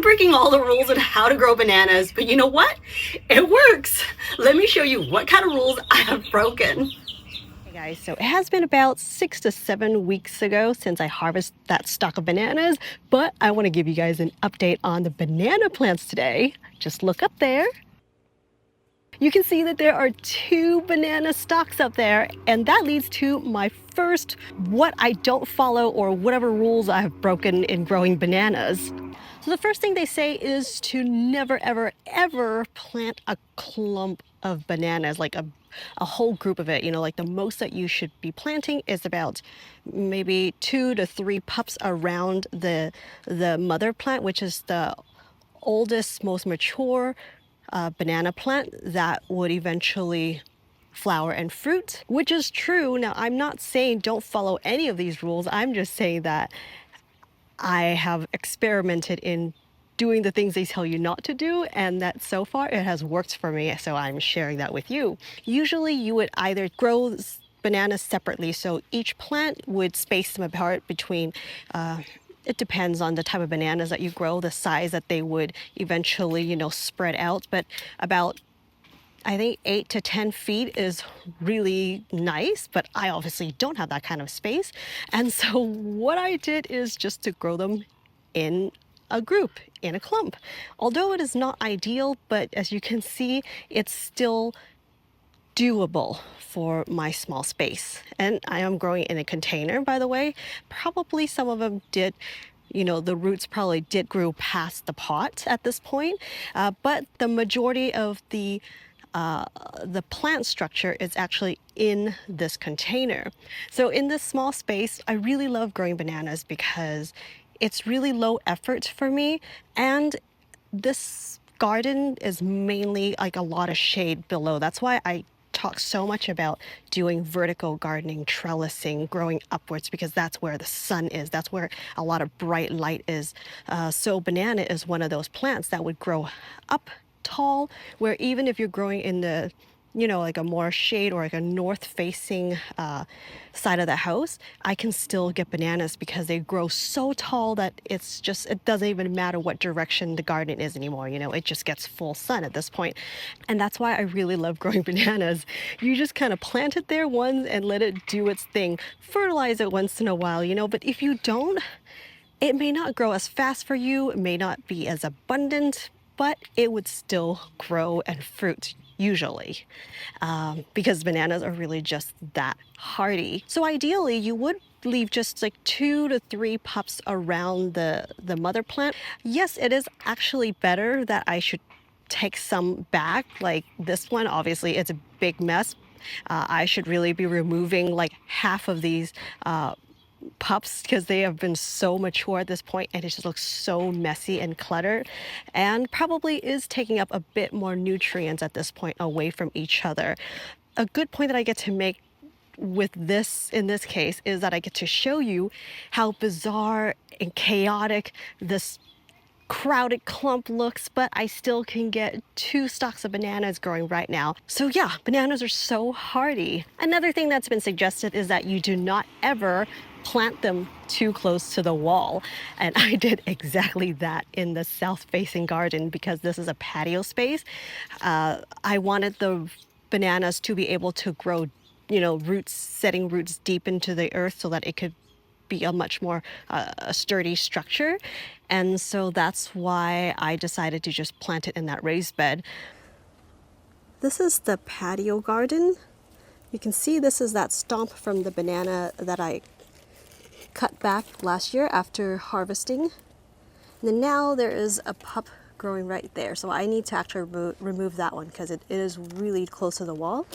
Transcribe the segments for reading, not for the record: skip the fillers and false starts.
breaking all the rules on how to grow bananas, but you know what? It works. Let me show you what kind of rules I have broken. Hey guys, so it has been about 6 to 7 weeks ago since I harvested that stalk of bananas, but I want to give you guys an update on the banana plants today. Just look up there. You can see that there are 2 banana stalks up there, and that leads to my first what I don't follow or whatever rules I have broken in growing bananas. So the first thing they say is to never, ever, ever plant a clump of bananas, like a whole group of it. You know, like the most that you should be planting is about maybe 2 to 3 pups around the mother plant, which is the oldest, most mature banana plant that would eventually flower and fruit, which is true. Now, I'm not saying don't follow any of these rules. I'm just saying that I have experimented in doing the things they tell you not to do, and that so far it has worked for me, so I'm sharing that with you. Usually you would either grow bananas separately, so each plant would space them apart between it depends on the type of bananas that you grow, the size that they would eventually, you know, spread out, but about I think 8 to 10 feet is really nice, but I obviously don't have that kind of space. And so what I did is just to grow them in a group, in a clump. Although it is not ideal, but as you can see, it's still doable for my small space. And I am growing in a container, by the way. Probably some of them did, you know, the roots probably did grow past the pot at this point, but the majority of the plant structure is actually in this container. So in this small space, I really love growing bananas because it's really low effort for me, and this garden is mainly like a lot of shade below. That's why I talk so much about doing vertical gardening, trellising, growing upwards, because that's where the sun is. That's where a lot of bright light is. So banana is one of those plants that would grow up tall, where even if you're growing in the, you know, like a more shade or like a north facing side of the house, I can still get bananas because they grow so tall that it's just, it doesn't even matter what direction the garden is anymore. You know, it just gets full sun at this point. And that's why I really love growing bananas. You just kind of plant it there once and let it do its thing. Fertilize it once in a while, you know, but if you don't, it may not grow as fast for you, it may not be as abundant, but it would still grow and fruit usually, because bananas are really just that hardy. So ideally you would leave just like 2 to 3 pups around the mother plant. Yes, it is actually better that I should take some back, like this one. Obviously it's a big mess. I should really be removing like half of these pups because they have been so mature at this point, and it just looks so messy and cluttered, and probably is taking up a bit more nutrients at this point away from each other. A good point that I get to make with this in this case is that I get to show you how bizarre and chaotic this crowded clump looks, but I still can get 2 stalks of bananas growing right now. So yeah, bananas are so hardy. Another thing that's been suggested is that you do not ever plant them too close to the wall. And I did exactly that in the south-facing garden because this is a patio space. I wanted the bananas to be able to grow, you know, roots, setting roots deep into the earth so that it could be a much more a sturdy structure. And so that's why I decided to just plant it in that raised bed. This is the patio garden. You can see this is that stump from the banana that I cut back last year after harvesting. And then now there is a pup growing right there. So I need to actually remove that one because it is really close to the wall.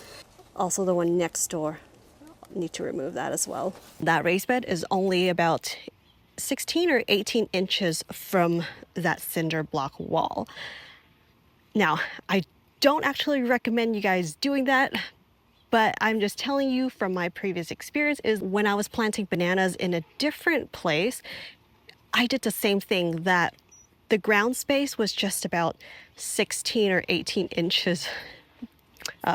Also the one next door, need to remove that as well. That raised bed is only about 16 or 18 inches from that cinder block wall. Now, I don't actually recommend you guys doing that, but I'm just telling you from my previous experience is when I was planting bananas in a different place, I did the same thing, that the ground space was just about 16 or 18 inches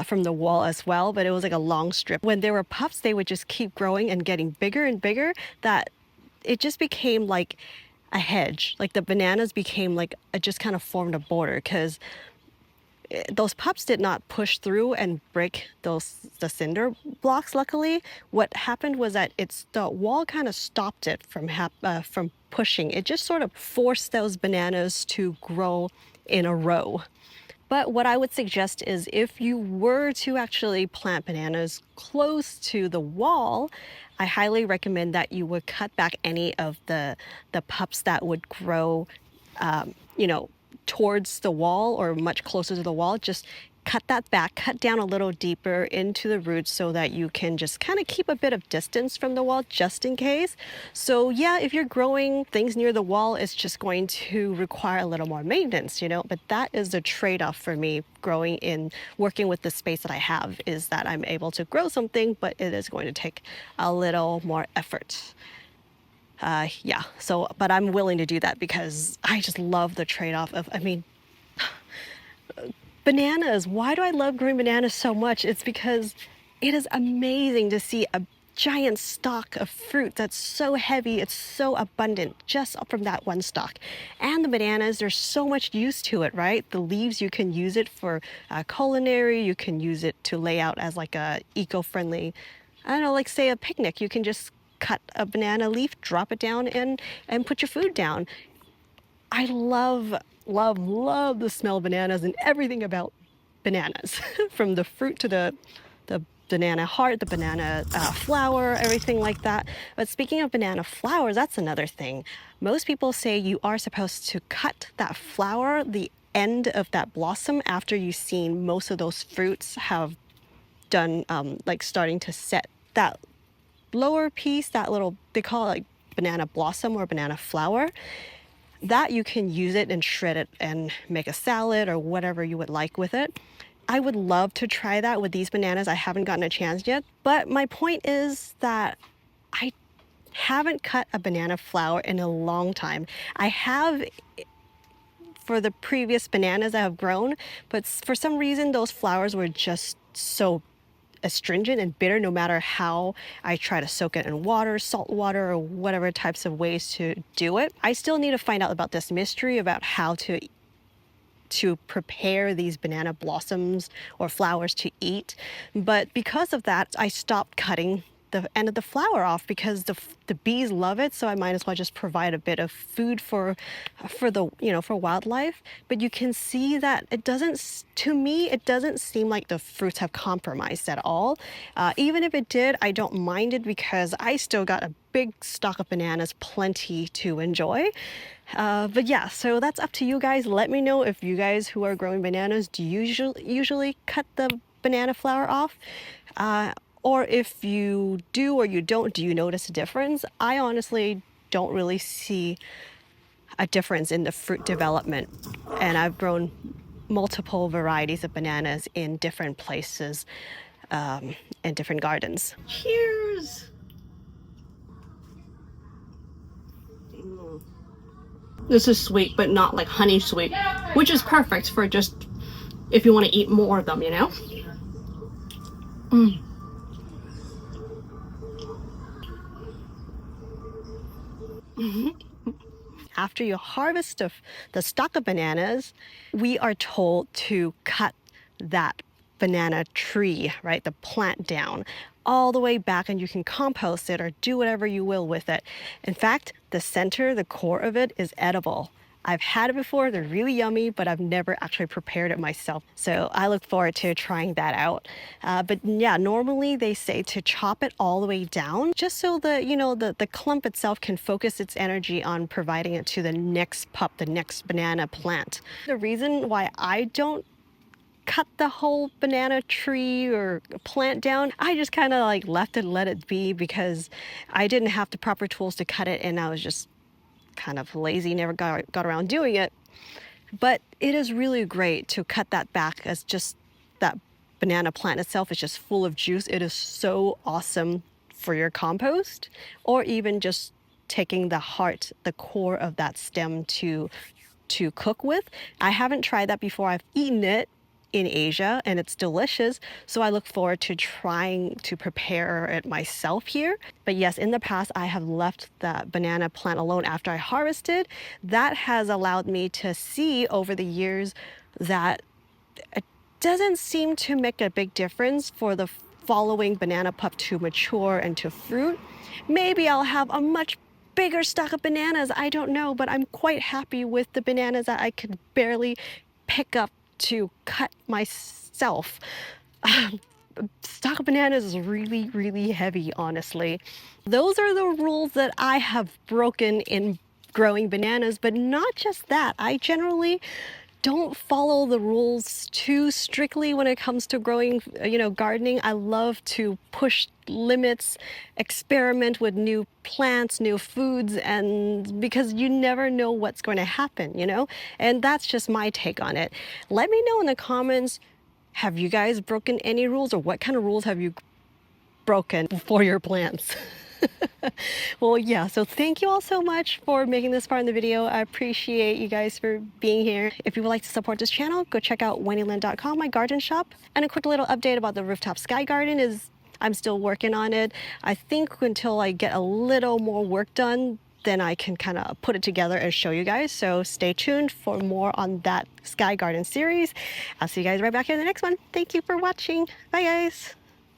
from the wall as well, but it was like a long strip. When there were pups, they would just keep growing and getting bigger and bigger, that it just became like a hedge. Like the bananas became like, it just kind of formed a border because those pups did not push through and break the cinder blocks. Luckily, what happened was that the wall kind of stopped it from pushing. It just sort of forced those bananas to grow in a row. But what I would suggest is if you were to actually plant bananas close to the wall, I highly recommend that you would cut back any of the pups that would grow, you know, towards the wall or much closer to the wall. Just cut that back, cut down a little deeper into the roots so that you can just kind of keep a bit of distance from the wall just in case. So yeah, if you're growing things near the wall, it's just going to require a little more maintenance, you know, but that is the trade-off for me working with the space that I have, is that I'm able to grow something, but it is going to take a little more effort. Yeah, so, but I'm willing to do that because I just love the trade-off of, I mean, bananas. Why do I love growing bananas so much? It's because it is amazing to see a giant stalk of fruit that's so heavy, it's so abundant just from that one stalk. And the bananas, there's so much use to it, right? The leaves, you can use it for culinary, you can use it to lay out as like a eco-friendly, I don't know, like say a picnic. You can just cut a banana leaf, drop it down and put your food down. I love, love, love the smell of bananas and everything about bananas, from the fruit to the banana heart, the banana flower, everything like that. But speaking of banana flowers, that's another thing. Most people say you are supposed to cut that flower, the end of that blossom, after you've seen most of those fruits have done, like starting to set that lower piece, that little, they call it like banana blossom or banana flower. That you can use it and shred it and make a salad or whatever you would like with it. I would love to try that with these bananas. I haven't gotten a chance yet, but my point is that I haven't cut a banana flower in a long time. I have for the previous bananas I have grown, but for some reason those flowers were just so astringent and bitter no matter how I try to soak it in water, salt water, or whatever types of ways to do it. I still need to find out about this mystery about how to prepare these banana blossoms or flowers to eat. But because of that, I stopped cutting the end of the flower off because the bees love it, so I might as well just provide a bit of food for the, you know, for wildlife. But you can see that it doesn't, to me, it doesn't seem like the fruits have compromised at all. Even if it did, I don't mind it because I still got a big stock of bananas, plenty to enjoy. But yeah, so that's up to you guys. Let me know if you guys who are growing bananas, do you usually cut the banana flower off? Or if you do or you don't, do you notice a difference? I honestly don't really see a difference in the fruit development. And I've grown multiple varieties of bananas in different places, in different gardens. Cheers! This is sweet, but not like honey sweet, which is perfect for just if you want to eat more of them, you know? After you harvest the stalk of bananas, we are told to cut that banana tree, right, the plant down all the way back, and you can compost it or do whatever you will with it. In fact, the center, the core of it is edible. I've had it before, they're really yummy, but I've never actually prepared it myself. So I look forward to trying that out. But yeah, normally they say to chop it all the way down, just so the clump itself can focus its energy on providing it to the next pup, the next banana plant. The reason why I don't cut the whole banana tree or plant down, I just kind of like left it, let it be, because I didn't have the proper tools to cut it and I was just kind of lazy, never got around doing it. But it is really great to cut that back, as just that banana plant itself is just full of juice. It is so awesome for your compost, or even just taking the heart, the core of that stem to cook with. I haven't tried that before. I've eaten it, in Asia, and it's delicious. So I look forward to trying to prepare it myself here. But yes, in the past, I have left the banana plant alone after I harvested. That has allowed me to see over the years that it doesn't seem to make a big difference for the following banana pup to mature and to fruit. Maybe I'll have a much bigger stock of bananas, I don't know, but I'm quite happy with the bananas that I could barely pick up to cut myself. Stock of bananas is really, really heavy, honestly. Those are the rules that I have broken in growing bananas, but not just that. I generally don't follow the rules too strictly when it comes to growing, gardening. I love to push limits, experiment with new plants, new foods, and because you never know what's going to happen, And that's just my take on it. Let me know in the comments, have you guys broken any rules, or what kind of rules have you broken for your plants? Well, yeah, so thank you all so much for making this far in the video. I appreciate you guys for being here. If you would like to support this channel, go check out wendyland.com, my garden shop. And a quick little update about the rooftop sky garden is I'm still working on it. I think until I get a little more work done, then I can kind of put it together and show you guys. So stay tuned for more on that sky garden series. I'll see you guys right back here in the next one. Thank you for watching. Bye, guys.